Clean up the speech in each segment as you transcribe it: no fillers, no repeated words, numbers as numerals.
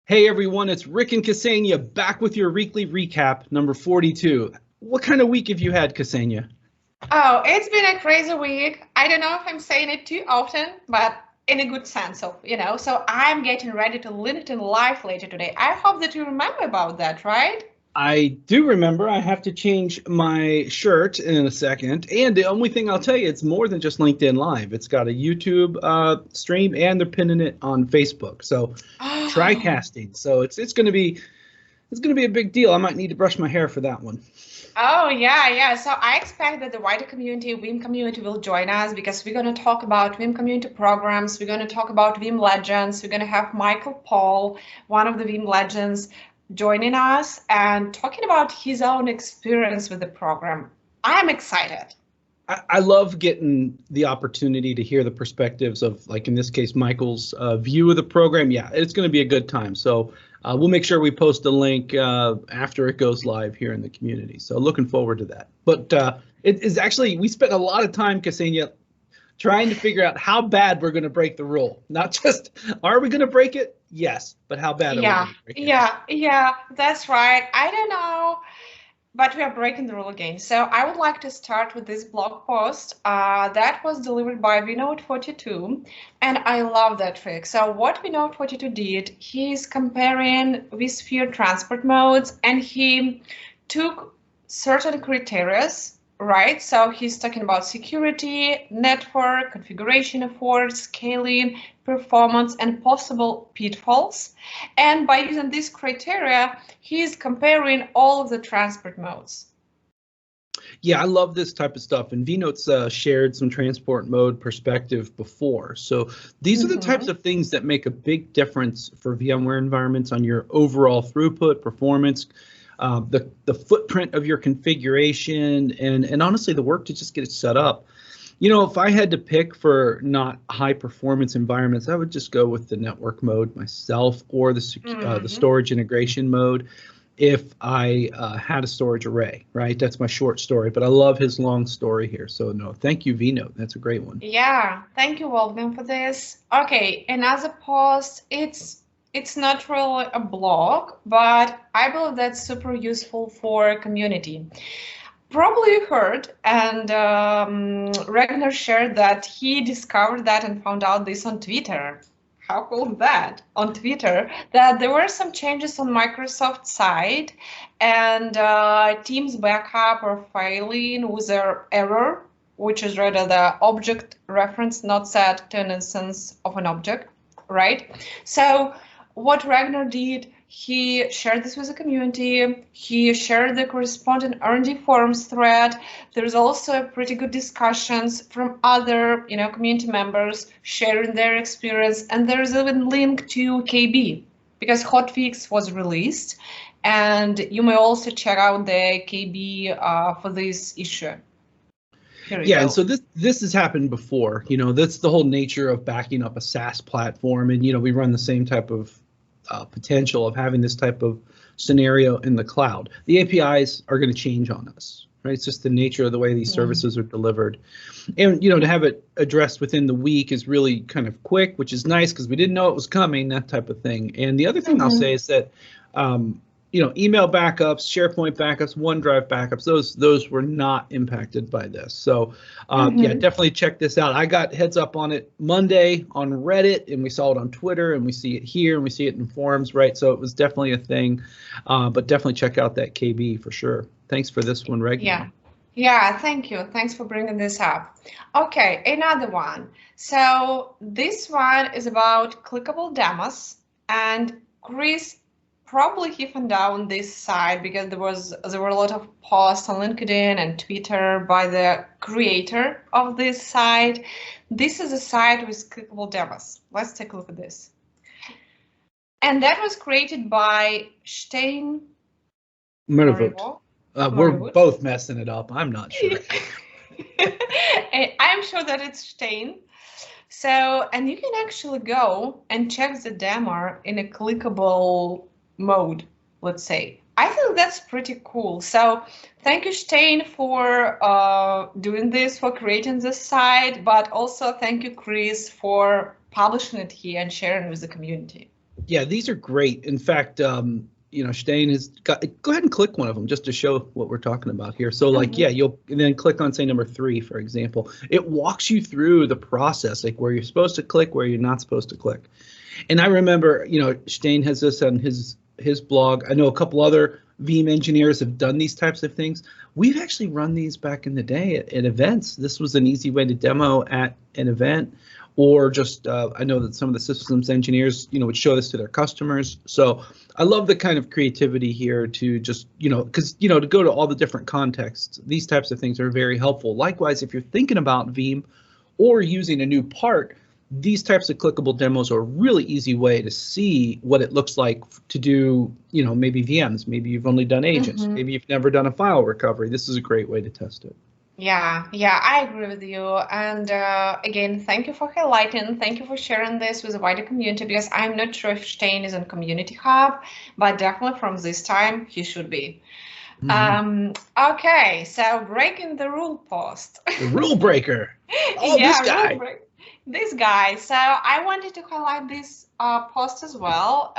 Hey everyone, it's Rick and Kseniya back with your weekly recap, number 42. What kind of week have you had, Kseniya? Oh, it's been a crazy week. I don't know if I'm saying it too often, but in a good sense of. So I'm getting ready to LinkedIn Live later today. I hope that you remember about that, right? I do remember I have to change my shirt in a second, and the only thing I'll tell you, it's more than just LinkedIn Live. It's got a YouTube stream, and they're pinning it on Facebook. So Oh, TriCasting. So it's gonna be a big deal. I might need to brush my hair for that one. oh yeah. So I expect that the wider community, Veeam community, will join us because we're going to talk about Veeam community programs. We're going to talk about Veeam legends. We're going to have Michael Paul, one of the Veeam legends, joining us and talking about his own experience with the program. I'm excited. I love getting the opportunity to hear the perspectives of, like in this case, Michael's view of the program. Yeah, it's going to be a good time. So we'll make sure we post a link after it goes live here in the community. So looking forward to that. But it is actually, we spent a lot of time, Ksenia, trying to figure out how bad we're going to break the rule. Not just, are we going to break it? Yes, but how bad are we Yeah, going to break it? yeah, that's right. I don't know, but we are breaking the rule again. So I would like to start with this blog post that was delivered by vNode42, and I love that trick. So what vNode42 did, he's comparing vSphere transport modes, and he took certain criteria, right? So he's talking about security, network, configuration efforts, scaling, performance, and possible pitfalls. And by using these criteria, he's comparing all of the transport modes. Yeah, I love this type of stuff. And vNote's shared some transport mode perspective before. So these are the types of things that make a big difference for VMware environments on your overall throughput, performance, the footprint of your configuration, and honestly, the work to just get it set up. You know, if I had to pick for not high performance environments, I would just go with the network mode myself or the storage integration mode if I had a storage array, right? That's my short story, but I love his long story here. So no, thank you, vNote. That's a great one. Yeah, thank you, Wolfgang, for this. Okay, another post. It's not really a blog, but I believe that's super useful for community. Probably you heard, and Ragnar shared that he discovered that and found out this on Twitter. How cool is that? On Twitter, that there were some changes on Microsoft side, and Teams backup are failing with an error, which is rather the object reference not set to an instance of an object, right? So what Ragnar did, he shared this with the community. He shared the corresponding R&D forums thread. There's also pretty good discussions from other, community members sharing their experience. And there's even link to KB because hotfix was released. And you may also check out the KB for this issue. Yeah, and so this has happened before. You know, that's the whole nature of backing up a SaaS platform, and we run the same type of potential of having this type of scenario in the cloud. The APIs are going to change on us, right? It's just the nature of the way these services are delivered. And, to have it addressed within the week is really kind of quick, which is nice because we didn't know it was coming, that type of thing. And the other thing I'll say is that, email backups, SharePoint backups, OneDrive backups, those were not impacted by this. So yeah, definitely check this out. I got heads up on it Monday on Reddit, and we saw it on Twitter, and we see it here, and we see it in forums, right? So it was definitely a thing, but definitely check out that KB for sure. Thanks for this one, Reg. Yeah, thank you. Thanks for bringing this up. Okay, another one. So this one is about clickable demos, and Chris probably he found down this site because there were a lot of posts on LinkedIn and Twitter by the creator of this site. This is a site with clickable demos. Let's take a look at this. And that was created by Stein Murdervoot. We're both messing it up. I'm not sure. I'm sure that it's Stein. So, and you can actually go and check the demo in a clickable mode, let's say. I think that's pretty cool. So thank you, Stein, for doing this, for creating this site, but also thank you, Chris, for publishing it here and sharing with the community. Yeah, these are great. In fact, you know, Stijn has got, go ahead and click one of them just to show what we're talking about here. So like, yeah, you'll and then click on, say, number 3, for example. It walks you through the process, like where you're supposed to click, where you're not supposed to click. And I remember, you know, Stijn has this on his blog. I know a couple other Veeam engineers have done these types of things. We've actually run these back in the day at events. This was an easy way to demo at an event, or just I know that some of the systems engineers, you know, would show this to their customers. So I love the kind of creativity here to just, you know, because, you know, to go to all the different contexts, these types of things are very helpful. Likewise, if you're thinking about Veeam or using a new part, these types of clickable demos are a really easy way to see what it looks like to do, you know, maybe VMs, maybe you've only done agents, maybe you've never done a file recovery. This is a great way to test it. Yeah, I agree with you. And again, thank you for highlighting. Thank you for sharing this with the wider community, because I'm not sure if Stijn is on Community Hub, but definitely from this time he should be. Okay, so breaking the rule post. The rule breaker. Oh, yeah, this guy. This guy. So I wanted to highlight this post as well.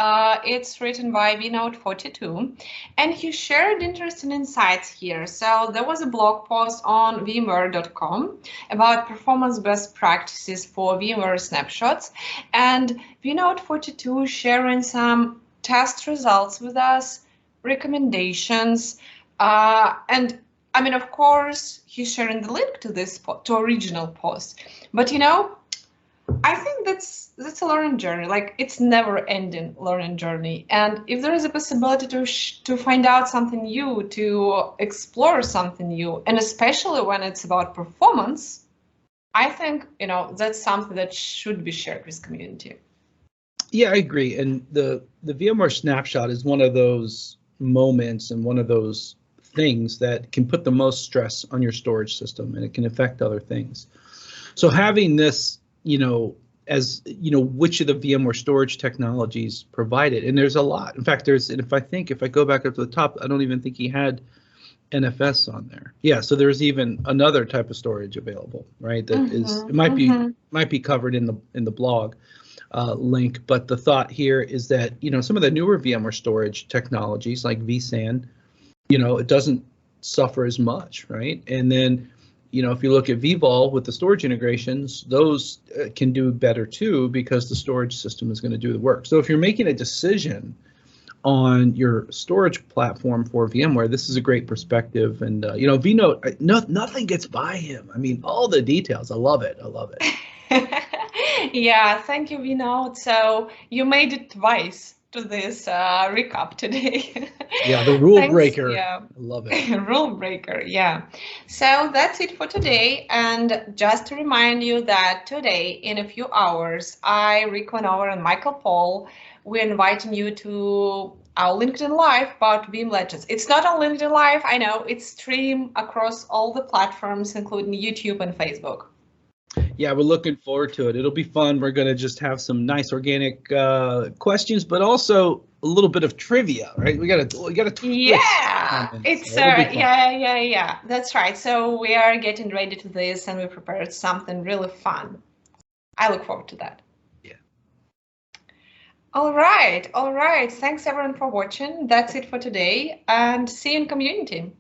It's written by vnote42, and he shared interesting insights here. So there was a blog post on vmware.com about performance best practices for VMware snapshots, and vnote42 sharing some test results with us, recommendations, and I mean, of course, he's sharing the link to this original post. But you know, I think that's a learning journey. Like, it's never-ending learning journey. And if there is a possibility to find out something new, to explore something new, and especially when it's about performance, I think, you know, that's something that should be shared with community. Yeah, I agree. And the VMware snapshot is one of those moments and one of those things that can put the most stress on your storage system, and it can affect other things. So having this, you know, as you know, which of the VMware storage technologies provide it, and there's a lot. In fact, there's, and if I go back up to the top, I don't even think he had NFS on there. Yeah, so there's even another type of storage available, right? That is, it might be covered in the blog link, but the thought here is that, you know, some of the newer VMware storage technologies like vSAN, you know, it doesn't suffer as much, right? And then, you know, if you look at vVol with the storage integrations, those can do better too, because the storage system is going to do the work. So if you're making a decision on your storage platform for VMware, this is a great perspective. And you know, vNote, nothing gets by him. I mean, all the details. I love it. I love it. Yeah, thank you, vNote. So you made it twice to this recap today. Yeah, the rule breaker. Yeah, I love it. Rule breaker, yeah. So that's it for today. And just to remind you that today, in a few hours, Rick Vanover and Michael Paul, we're inviting you to our LinkedIn Live about Veeam Legends. It's not on LinkedIn Live, I know, it's streamed across all the platforms, including YouTube and Facebook. Yeah, we're looking forward to it. It'll be fun. We're going to just have some nice organic questions, but also a little bit of trivia, right? We got to twist. Yeah, it's yeah. That's right. So we are getting ready to this, and we prepared something really fun. I look forward to that. Yeah. All right. Thanks everyone for watching. That's it for today, and see you in community.